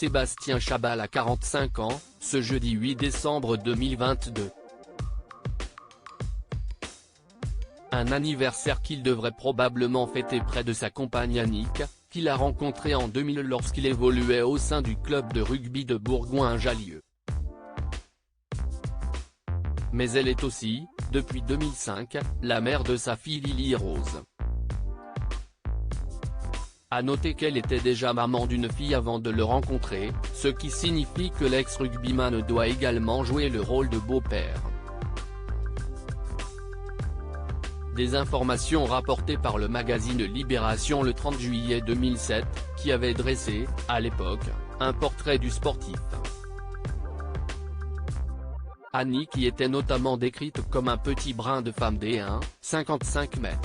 Sébastien Chabal a 45 ans, ce jeudi 8 décembre 2022. Un anniversaire qu'il devrait probablement fêter près de sa compagne Annick, qu'il a rencontrée en 2000 lorsqu'il évoluait au sein du club de rugby de Bourgoin-Jallieu. Mais elle est aussi, depuis 2005, la mère de sa fille Lily Rose. À noter qu'elle était déjà maman d'une fille avant de le rencontrer, ce qui signifie que l'ex-rugbyman doit également jouer le rôle de beau-père. Des informations rapportées par le magazine Libération le 30 juillet 2007, qui avait dressé, à l'époque, un portrait du sportif. Annick y était notamment décrite comme un petit brin de femme des 1,55 m.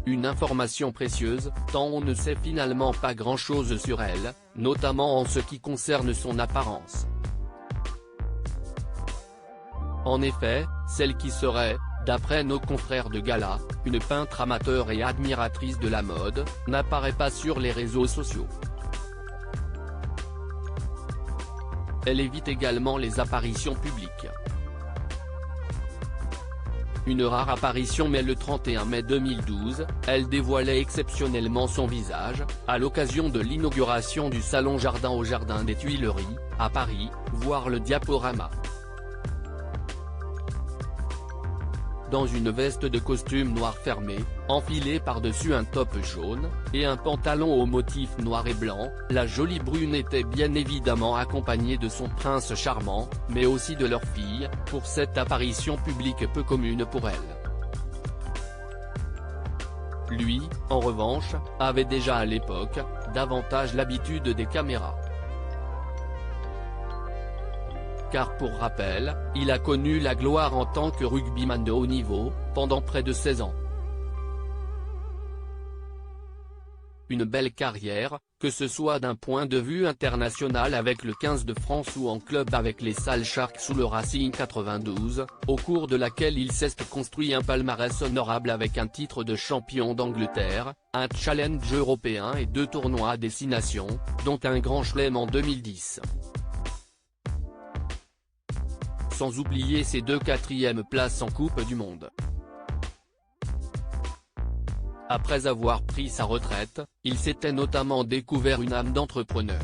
Une information précieuse, tant on ne sait finalement pas grand-chose sur elle, notamment en ce qui concerne son apparence. En effet, celle qui serait, d'après nos confrères de Gala, une peintre amateur et admiratrice de la mode, n'apparaît pas sur les réseaux sociaux. Elle évite également les apparitions publiques. Une rare apparition mais le 31 mai 2012, elle dévoilait exceptionnellement son visage, à l'occasion de l'inauguration du salon Jardin au Jardin des Tuileries, à Paris, voir le diaporama. Dans une veste de costume noir fermé, enfilée par-dessus un top jaune, et un pantalon au motif noir et blanc, la jolie brune était bien évidemment accompagnée de son prince charmant, mais aussi de leur fille, pour cette apparition publique peu commune pour elle. Lui, en revanche, avait déjà à l'époque, davantage l'habitude des caméras. Car pour rappel, il a connu la gloire en tant que rugbyman de haut niveau, pendant près de 16 ans. Une belle carrière, que ce soit d'un point de vue international avec le 15 de France ou en club avec les Sale Sharks sous le Racing 92, au cours de laquelle il s'est construit un palmarès honorable avec un titre de champion d'Angleterre, un challenge européen et 2 tournois à destination, dont un grand chelem en 2010. Sans oublier ses 2 quatrièmes places en Coupe du Monde. Après avoir pris sa retraite, il s'était notamment découvert une âme d'entrepreneur.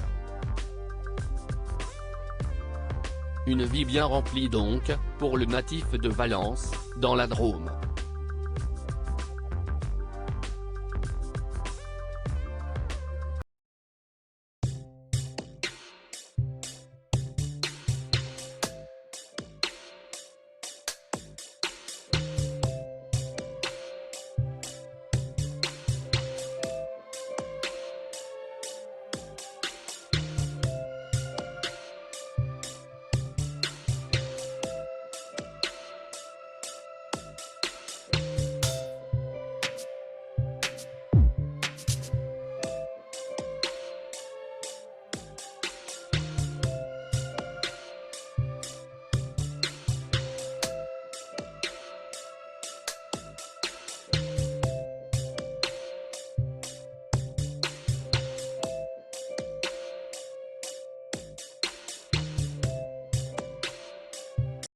Une vie bien remplie donc, pour le natif de Valence, dans la Drôme.